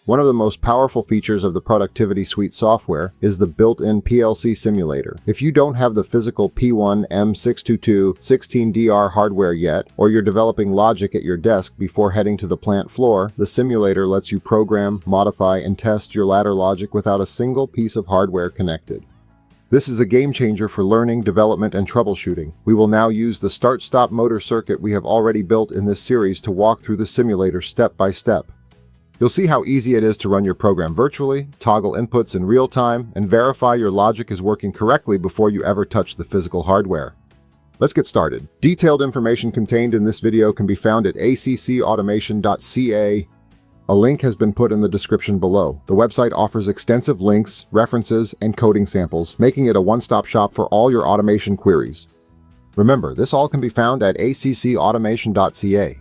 One of the most powerful features of the Productivity Suite software is the built-in PLC simulator. If you don't have the physical P1-M622-16DR hardware yet, or you're developing logic at your desk before heading to the plant floor, the simulator lets you program, modify, and test your ladder logic without a single piece of hardware connected. This is a game changer for learning, development, and troubleshooting. We will now use the start-stop motor circuit we have already built in this series to walk through the simulator step by step. You'll see how easy it is to run your program virtually, toggle inputs in real time, and verify your logic is working correctly before you ever touch the physical hardware. Let's get started. Detailed information contained in this video can be found at accautomation.ca. A link has been put in the description below. The website offers extensive links, references, and coding samples, making it a one-stop shop for all your automation queries. Remember, this all can be found at accautomation.ca.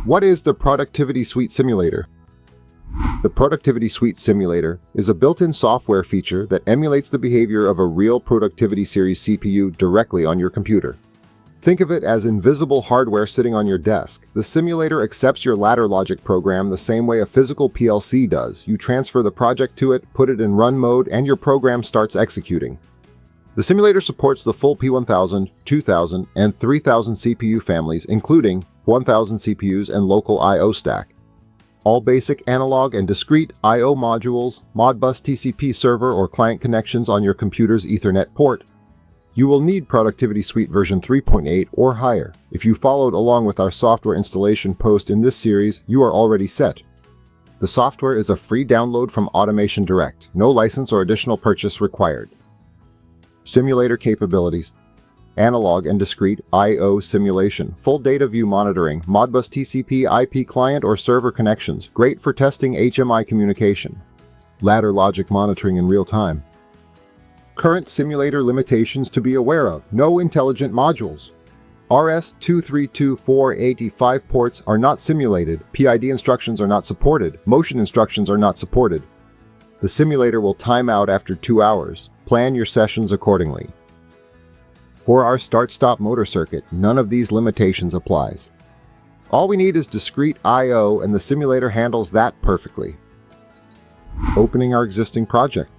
What is the Productivity Suite Simulator? The Productivity Suite Simulator is a built-in software feature that emulates the behavior of a real Productivity Series CPU directly on your computer. Think of it as invisible hardware sitting on your desk. The simulator accepts your ladder logic program the same way a physical PLC does. You transfer the project to it, put it in run mode, and your program starts executing. The simulator supports the full P1000, 2000, and 3000 CPU families, including 1000 CPUs and local I/O stack. All basic analog and discrete I/O modules, Modbus TCP server or client connections on your computer's Ethernet port. You will need Productivity Suite version 3.8 or higher. If you followed along with our software installation post in this series, you are already set. The software is a free download from Automation Direct. No license or additional purchase required. Simulator capabilities: analog and discrete I/O simulation, full data view monitoring, Modbus TCP IP client or server connections, great for testing HMI communication, ladder logic monitoring in real time. Current simulator limitations to be aware of: no intelligent modules. RS-232-485 ports are not simulated, PID instructions are not supported, motion instructions are not supported. The simulator will time out after 2 hours. Plan your sessions accordingly. For our start-stop motor circuit, none of these limitations applies. All we need is discrete I/O, and the simulator handles that perfectly. Opening our existing project.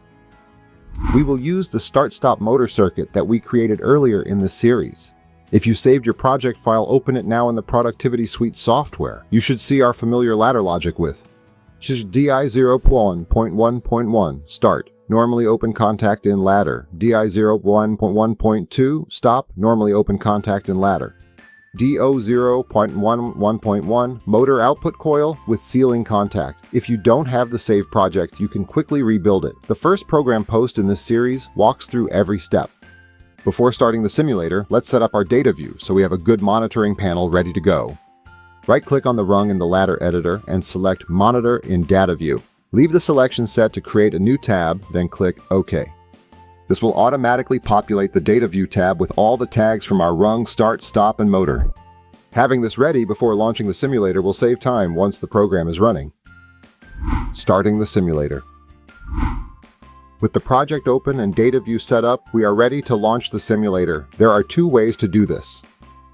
We will use the start-stop motor circuit that we created earlier in this series. If you saved your project file, open it now in the Productivity Suite software. You should see our familiar ladder logic with DI0.1.1.1 start, normally open contact in ladder. DI0.1.1.2 stop, normally open contact in ladder. DO0.11.1 motor output coil with sealing contact. If you don't have the saved project, you can quickly rebuild it. The first program post in this series walks through every step. Before starting the simulator, let's set up our data view so we have a good monitoring panel ready to go. Right-click on the rung in the ladder editor and select Monitor in Data View. Leave the selection set to create a new tab, then click OK. This will automatically populate the Data View tab with all the tags from our rung, start, stop, and motor. Having this ready before launching the simulator will save time once the program is running. Starting the simulator. With the project open and Data View set up, we are ready to launch the simulator. There are 2 ways to do this.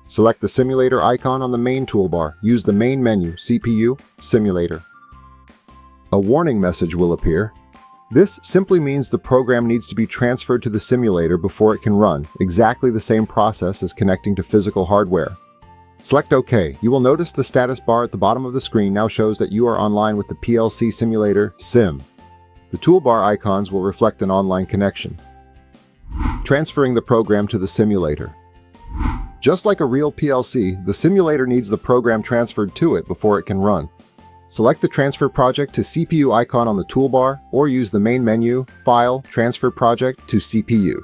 Select the simulator icon on the main toolbar. Use the main menu, CPU, Simulator. A warning message will appear. This simply means the program needs to be transferred to the simulator before it can run, exactly the same process as connecting to physical hardware. Select OK. You will notice the status bar at the bottom of the screen now shows that you are online with the PLC simulator SIM. The toolbar icons will reflect an online connection. Transferring the program to the simulator. Just like a real PLC, the simulator needs the program transferred to it before it can run. Select the Transfer Project to CPU icon on the toolbar, or use the main menu, File, Transfer Project to CPU.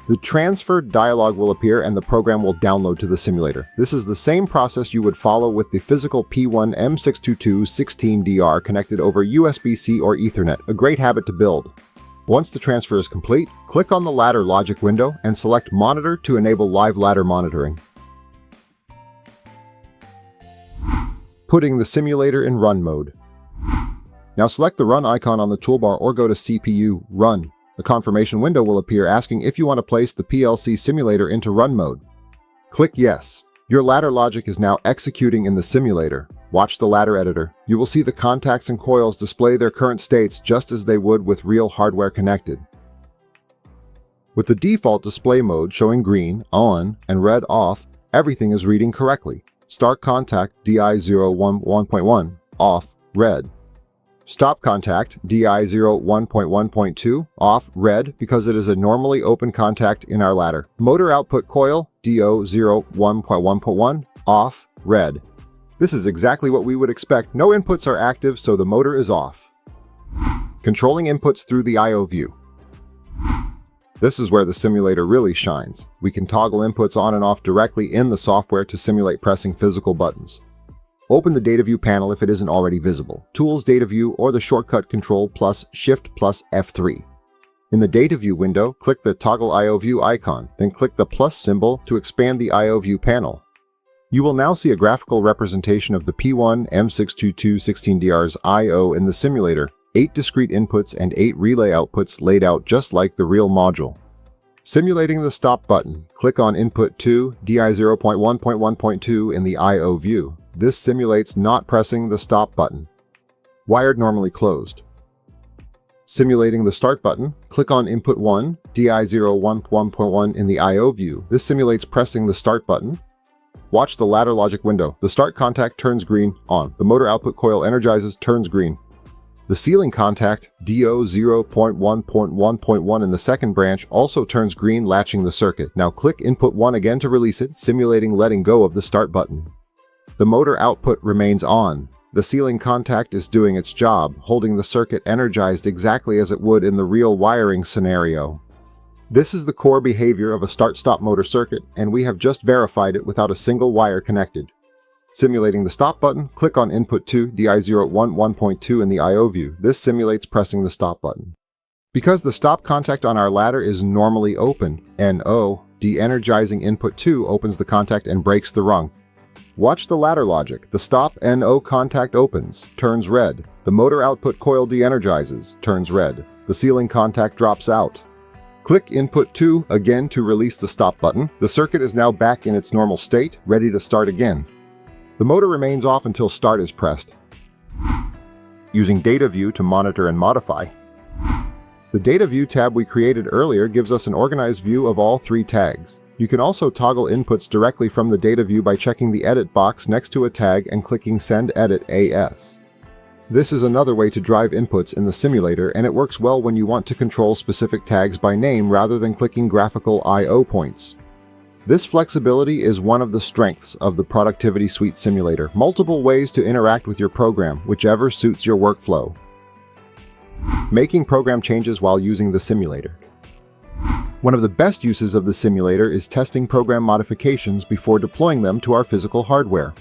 The Transfer dialog will appear and the program will download to the simulator. This is the same process you would follow with the physical P1-M622-16DR connected over USB-C or Ethernet, a great habit to build. Once the transfer is complete, click on the ladder logic window and select Monitor to enable live ladder monitoring. Putting the simulator in run mode. Now select the run icon on the toolbar or go to CPU Run. A confirmation window will appear asking if you want to place the PLC simulator into run mode. Click Yes. Your ladder logic is now executing in the simulator. Watch the ladder editor. You will see the contacts and coils display their current states just as they would with real hardware connected. With the default display mode showing green, on, and red, off, everything is reading correctly. Start contact DI01.1, off, red. Stop contact DI01.1.2, off, red, because it is a normally open contact in our ladder. Motor output coil DO01.1.1, off, red. This is exactly what we would expect. No inputs are active, so the motor is off. Controlling inputs through the I/O view. This is where the simulator really shines. We can toggle inputs on and off directly in the software to simulate pressing physical buttons. Open the Data View panel if it isn't already visible. Tools, Data View, or the shortcut Control plus Shift plus F3. In the Data View window, click the Toggle I/O View icon, then click the plus symbol to expand the I/O View panel. You will now see a graphical representation of the P1-M622-16DR's I/O in the simulator. 8 discrete inputs and 8 relay outputs laid out just like the real module. Simulating the stop button, click on Input 2, DI0.1.1.2 in the I/O view. This simulates not pressing the stop button. Wired normally closed. Simulating the start button, click on Input 1, DI01.1.1 in the I/O view. This simulates pressing the start button. Watch the ladder logic window. The start contact turns green, on. The motor output coil energizes, turns green. The ceiling contact, DO0.1.1.1 in the second branch, also turns green, latching the circuit. Now click Input 1 again to release it, simulating letting go of the start button. The motor output remains on. The ceiling contact is doing its job, holding the circuit energized exactly as it would in the real wiring scenario. This is the core behavior of a start-stop motor circuit, and we have just verified it without a single wire connected. Simulating the stop button, click on Input 2, DI0.1.1.2 in the I/O view. This simulates pressing the stop button. Because the stop contact on our ladder is normally open, NO, de-energizing Input 2 opens the contact and breaks the rung. Watch the ladder logic. The stop NO contact opens, turns red. The motor output coil de-energizes, turns red. The ceiling contact drops out. Click Input 2 again to release the stop button. The circuit is now back in its normal state, ready to start again. The motor remains off until start is pressed. Using Data View to monitor and modify. The Data View tab we created earlier gives us an organized view of all 3 tags. You can also toggle inputs directly from the Data View by checking the Edit box next to a tag and clicking Send Edit AS. This is another way to drive inputs in the simulator, and it works well when you want to control specific tags by name rather than clicking graphical I/O points. This flexibility is one of the strengths of the Productivity Suite simulator. Multiple ways to interact with your program, whichever suits your workflow. Making program changes while using the simulator. One of the best uses of the simulator is testing program modifications before deploying them to our physical hardware.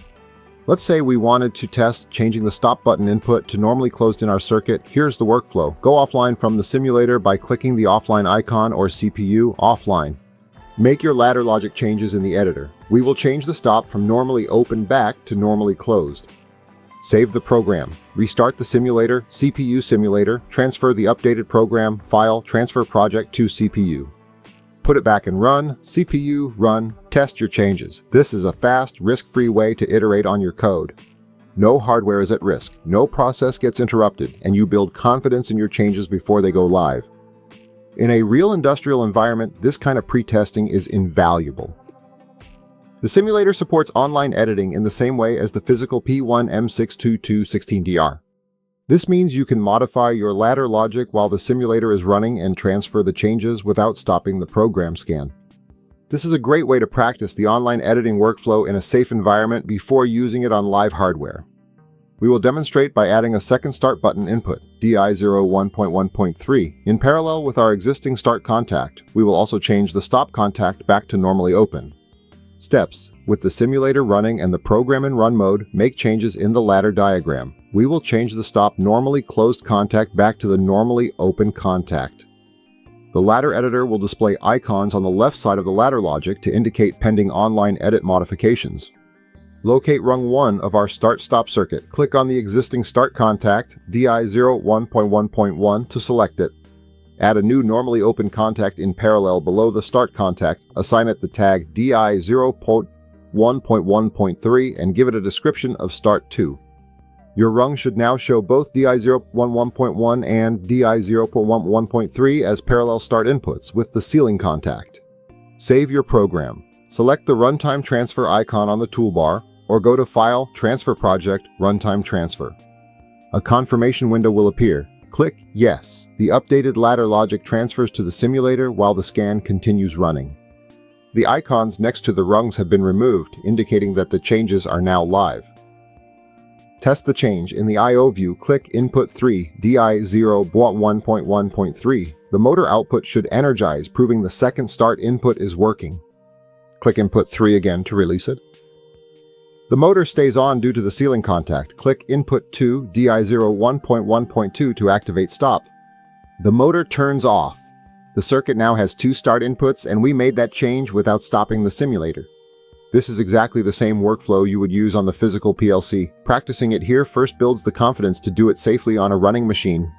Let's say we wanted to test changing the stop button input to normally closed in our circuit. Here's the workflow. Go offline from the simulator by clicking the offline icon or CPU offline. Make your ladder logic changes in the editor. We will change the stop from normally open back to normally closed. Save the program. Restart the simulator, CPU simulator, transfer the updated program, file, transfer project to CPU. Put it back and run, CPU, run, test your changes. This is a fast, risk-free way to iterate on your code. No hardware is at risk, no process gets interrupted, and you build confidence in your changes before they go live. In a real industrial environment, this kind of pre-testing is invaluable. The simulator supports online editing in the same way as the physical P1-M622-16DR. This means you can modify your ladder logic while the simulator is running and transfer the changes without stopping the program scan. This is a great way to practice the online editing workflow in a safe environment before using it on live hardware. We will demonstrate by adding a second start button input, DI01.1.3, in parallel with our existing start contact. We will also change the stop contact back to normally open. Steps. With the simulator running and the program in run mode, make changes in the ladder diagram. We will change the stop normally closed contact back to the normally open contact. The ladder editor will display icons on the left side of the ladder logic to indicate pending online edit modifications. Locate rung 1 of our start-stop circuit. Click on the existing start contact, DI01.1.1, to select it. Add a new normally open contact in parallel below the start contact, assign it the tag DI0.1.1.3, and give it a description of Start 2. Your rung should now show both DI0.11.1 and DI0.11.3 as parallel start inputs with the ceiling contact. Save your program. Select the Runtime Transfer icon on the toolbar, or go to File, Transfer Project, Runtime Transfer. A confirmation window will appear. Click Yes. The updated ladder logic transfers to the simulator while the scan continues running. The icons next to the rungs have been removed, indicating that the changes are now live. Test the change. In the I/O view, click Input 3, DI0.1.1.3. The motor output should energize, proving the second start input is working. Click Input 3 again to release it. The motor stays on due to the ceiling contact. Click Input 2, DI0.1.1.2 to activate stop. The motor turns off. The circuit now has 2 start inputs, and we made that change without stopping the simulator. This is exactly the same workflow you would use on the physical PLC. Practicing it here first builds the confidence to do it safely on a running machine.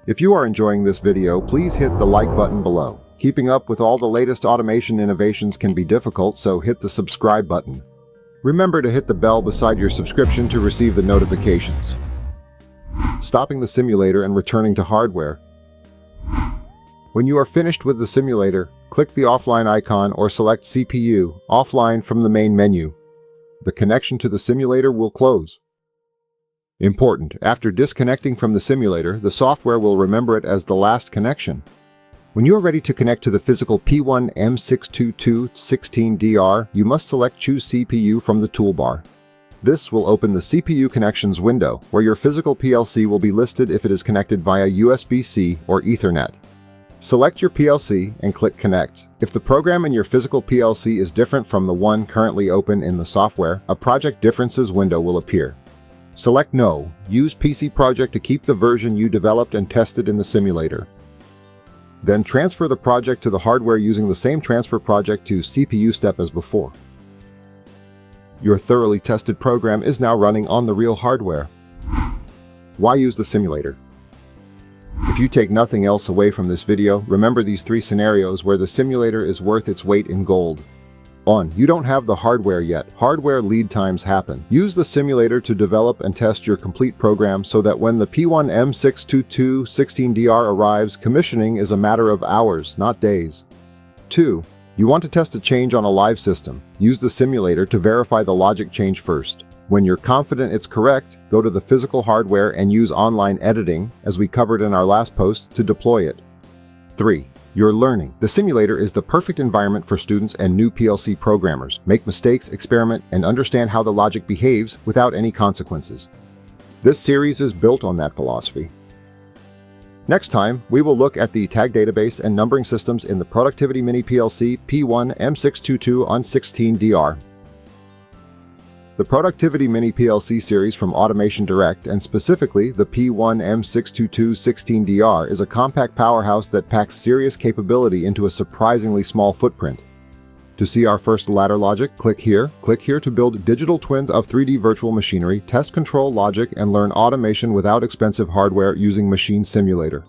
If you are enjoying this video, please hit the like button below. Keeping up with all the latest automation innovations can be difficult, so hit the subscribe button. Remember to hit the bell beside your subscription to receive the notifications. Stopping the simulator and returning to hardware. When you are finished with the simulator, click the offline icon or select CPU, offline from the main menu. The connection to the simulator will close. Important: after disconnecting from the simulator, the software will remember it as the last connection. When you are ready to connect to the physical P1-M622-16DR, you must select Choose CPU from the toolbar. This will open the CPU Connections window, where your physical PLC will be listed if it is connected via USB-C or Ethernet. Select your PLC and click Connect. If the program in your physical PLC is different from the one currently open in the software, a Project Differences window will appear. Select No. Use PC Project to keep the version you developed and tested in the simulator. Then transfer the project to the hardware using the same transfer project to CPU step as before. Your thoroughly tested program is now running on the real hardware. Why use the simulator? If you take nothing else away from this video, remember these 3 scenarios where the simulator is worth its weight in gold. 1. You don't have the hardware yet. Hardware lead times happen. Use the simulator to develop and test your complete program so that when the P1-M622-16DR arrives, commissioning is a matter of hours, not days. 2. You want to test a change on a live system. Use the simulator to verify the logic change first. When you're confident it's correct, go to the physical hardware and use online editing, as we covered in our last post, to deploy it. 3. You're learning. The simulator is the perfect environment for students and new PLC programmers. Make mistakes, experiment, and understand how the logic behaves without any consequences. This series is built on that philosophy. Next time, we will look at the tag database and numbering systems in the Productivity Mini PLC P1-M622-16DR. The Productivity Mini PLC series from Automation Direct, and specifically the P1-M622-16DR, is a compact powerhouse that packs serious capability into a surprisingly small footprint. To see our first ladder logic, click here to build digital twins of 3D virtual machinery, test control logic, and learn automation without expensive hardware using Machine Simulator.